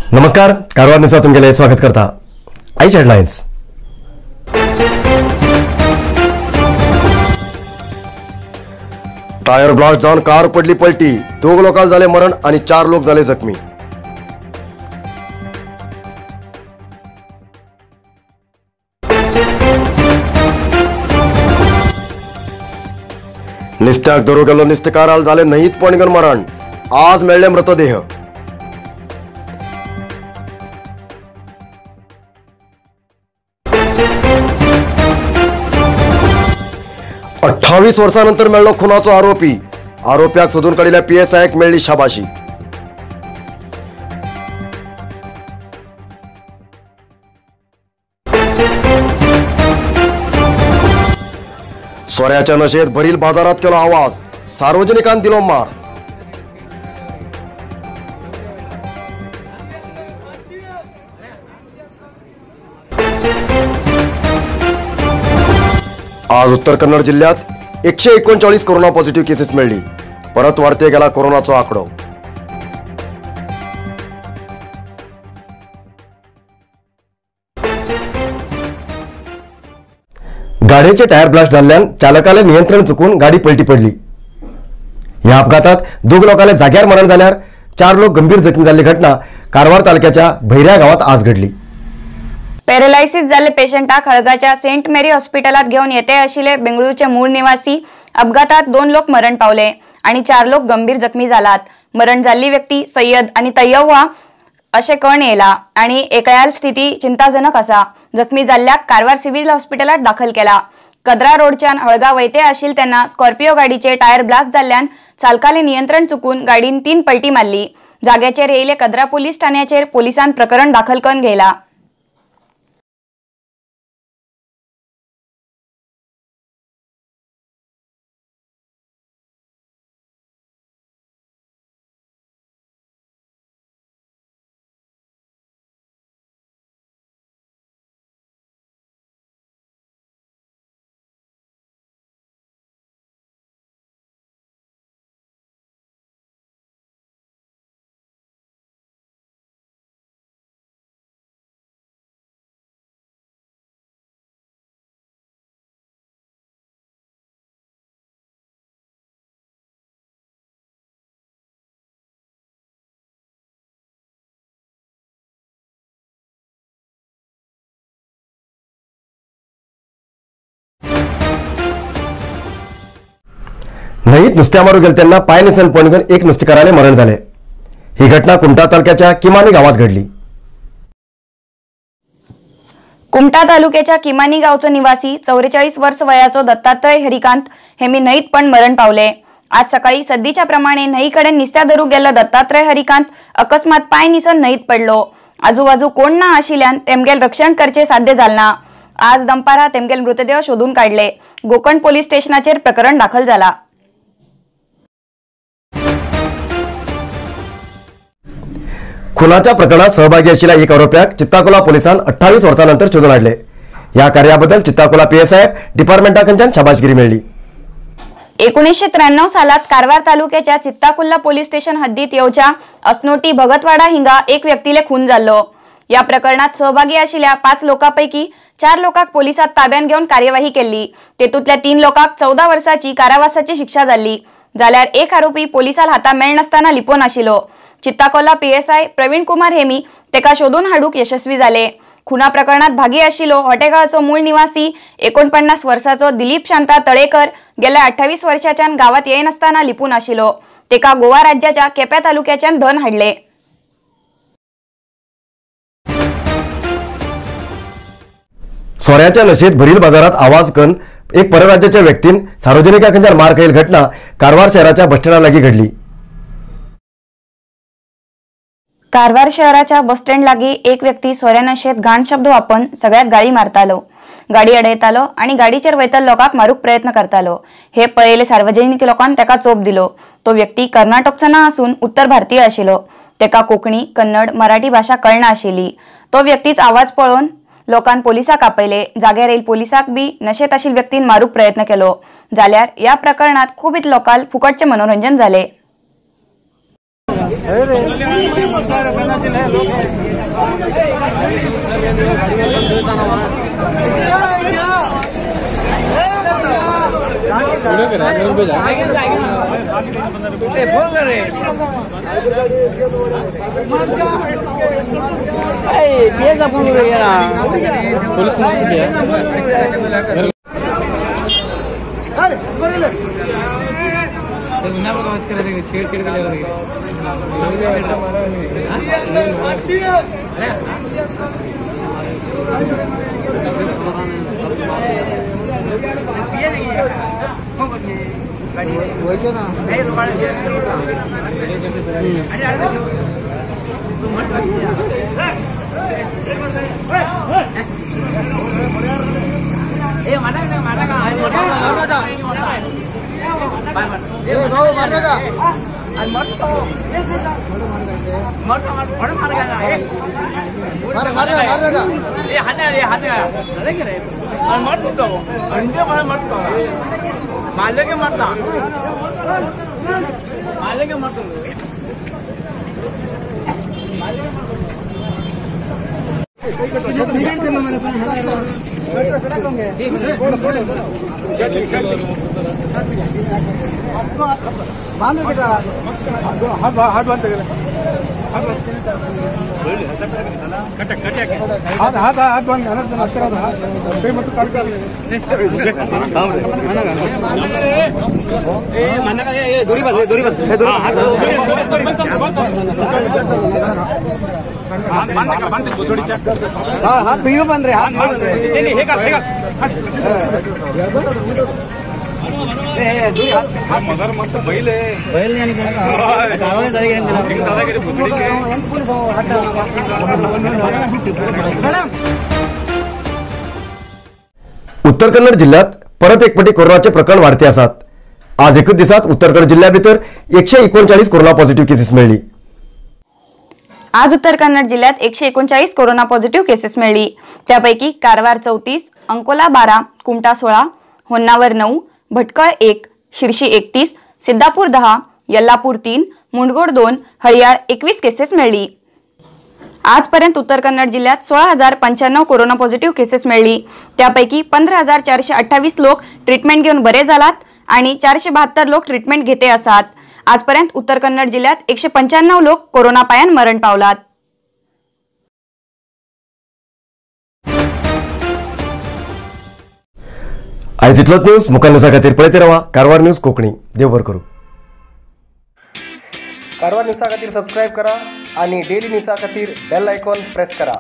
नमस्कार, कारवार न्यूज तुमगेले स्वागत करता। आईचे हेडलाइन्स। टायर ब्लास्ट जावन कार पडली पलटी, 2 लोकांक झाले मरण आणि 4 लोक झाले जखमी। निस्त्याक धरू गेलो निस्तेकाराल झाले न्हंयत पणगन मरण, आज मेळ्ळे मृतदेह। अठ्ठावीस वर्षांनंतर मेळ्ळो खुनाचो आरोपी, आरोप्याक सोदून काडिल्ल्या PSIक मेळ्ळी शाबाशी। सोऱ्याच्या नशेत भरील बाजारात केलो आवाज, सार्वजनिकांन दिलो मार। आज उत्तर कन्नड जिल्ह्यात 139 कोरोना पॉझिटिव्ह केसेस मिळली, परत वाढते गेला कोरोनाचो आकडो। गाडीचे टायर ब्लास्ट झाल्यान चालकाले नियंत्रण चुकून गाडी पलटी पडली। या अपघातात 2 लोकांले जाग्यार मरण झाल्यार 4 लोक गंभीर जखमी झाली घटना कारवार तालुक्याच्या भैऱ्या गावात आज घडली। पॅरालायसिस झाले पेशंटाक हळगाच्या सेंट मेरी हॉस्पिटलात घेऊन येते आशिल्ले बेंगळूरचे मूळ निवासी अपघातात 2 लोक मरण पावले आणि 4 लोक गंभीर जखमी झालात। मरण झालेली व्यक्ती सय्यद आणि तय्यव्वा असे कळण येला आणि एकळ्याल स्थिती चिंताजनक असा। जखमी जाल्ल्याक कारवार सिव्हिल हॉस्पिटलात दाखल केला। कद्रा रोडच्यान हळगा वयते आशिल तेन्ना स्कॉर्पिओ गाडीचे टायर ब्लास्ट जाल्ल्यान चालकाले नियंत्रण चुकून गाडीन 3 पलटी मारली। जाग्याचेर येयले कद्रा पोलीस ठाण्याचेर पोलिसांन प्रकरण दाखल करून घेयला। न्हंयत नुस्त्या मारू गेले तेन्ना पाय निसरून पणगन एक नुस्तेकाराले मरण झाले। ही घटना कुमटा तालुक्याच्या किमानी गावात घडली। कुमटा तालुक्याच्या किमानी गावचो निवासी 44 वर्ष वयाचो दत्तात्रय हरिकांत हेमी न्हंयत पण मरण पावले। आज सकाळी सद्दीच्या प्रमाणे न्हंयकडे निस्त्या धरू गेल्लो दत्तात्रय हरिकांत अकस्मात पाय निसन न्हंयत पडलो। आजूबाजू कोण ना आशिल्ल्यान तेमगेल रक्षण करचे साध्य जालना। आज दंपारा तेमगेल मृतदेह शोधून काढले। गोकर्ण पोलीस स्टेशनाचेर प्रकरण दाखल झाला। खुनाच्या प्रकरणात सहभागी असलेल्या एक आरोप्याक चित्ताकोला पोलिसांन 28 वर्षांनंतर शोधून काढले। या कार्याबद्दल चित्ताकोला PSI डिपार्टमेंटाकडून शाबासगिरी मिळाली। 1993 सालात कारवार तालुक्याच्या चित्ताकुल्ला पोलीस स्टेशन हद्दीत येवच्या असनोटी भगतवाडा हिंगा एक व्यक्तीले खून जाल्लो। या प्रकरणात सहभागी असलेल्या 5 लोकांपैकी 4 लोकांक पोलिसांत ताब्यात घेऊन कार्यवाही केली। तेतूंतल्या 3 लोकांक 14 वर्षाची कारावासाची शिक्षा झाली। जाल्यार एक आरोपी पोलिसांक हाता मेळनासतना लिपोवन आशिल्लो। चित्ताकोला PSI प्रवीण कुमार हेमी तेका शोधून हाडूक यशस्वी झाले। खुना प्रकरणात भागी आशिल्लो हॉटेगाळचो मूळ निवासी 49 वर्षाचो दिलीप शांता तळेकर गेल्या 28 वर्षाच्यान गावात येयनासतना लिपून आशिल्लो। तेका गोवा राज्याच्या केप्या तालुक्याच्यान धन हाडले। सोऱ्याच्या नशेत भरील बाजारात आवाज करून एक परराज्याच्या व्यक्तीन सार्वजनिकांकडून मार खाईल घटना कारवार शहराच्या बसस्टँडालागी घडली। कारवार शहराच्या बसस्टँड लागी एक व्यक्ती सोऱ्या नशेत घाण शब्द वापरून सगळ्याक गाळी मारतालो, गाडी अडयतालो आणि गाडीचेर वयतल लोकांक मारूक प्रयत्न करतालो। हे पळयले सार्वजनिक लोकांन तेका चोप दिलो। तो व्यक्ती कर्नाटकचो ना असून उत्तर भारतीय आशिल्लो। तेका कोंकणी, कन्नड, मराठी भाषा कळना आशिल्ली। तो व्यक्तीच आवाज पळोवन लोकांन पोलिसांक आपयले। जाग्यार येयले पोलिसांक बी नशेत आशिल्ल्या व्यक्तीन मारूक प्रयत्न केलो। जाल्यार या प्रकरणात खूब लोकांक फुकटचे मनोरंजन झाले। छेड़ बांध देगा हाथ बांध देगा हाथ बांध दूरी हाथ भैया बंद रहे मदर मस्त बैल उत्तर कन्नड जिल्ह्यात परत एकपटी कोरोनाचे प्रकरण वाढते आसात. आज एकच दिवसात उत्तर कन्नड जिल्ह्या भितर 139 कोरोना पॉझिटिव्ह केसेस मिळली. आज उत्तर कन्नड जिल्ह्यात 139 कोरोना पॉझिटिव्ह केसेस मिळली. त्यापैकी कारवार 34, अंकोला 12, कुमटा 16, होन्नावर 9, भटकळ 1, शिर्शी 31, सिद्धापूर 10, यल्लापूर 3, मुंडगोड 2, हळियाळ 21 केसेस मिळली. आजपर्यंत उत्तर कन्नड जिल्ह्यात 16,095 कोरोना पॉझिटिव्ह केसेस मिळली. त्यापैकी 15,428 लोक ट्रीटमेंट घेऊन बरे झालात आणि 472 लोक ट्रीटमेंट घेते आसात. आजपर्यंत उत्तर कन्नड जिल्ह्यात 195 लोक कोरोना पायान मरण पावलात. आयज इतलोच न्यूज. मुखार न्यूजा खातीर पळयत रावा कारवार न्यूज कोंकणी. देव बरें करूं. कारवार न्यूजा खातीर सबस्क्राईब करा आणि डेली न्यूजा खातीर बेल आयकॉन प्रेस करा.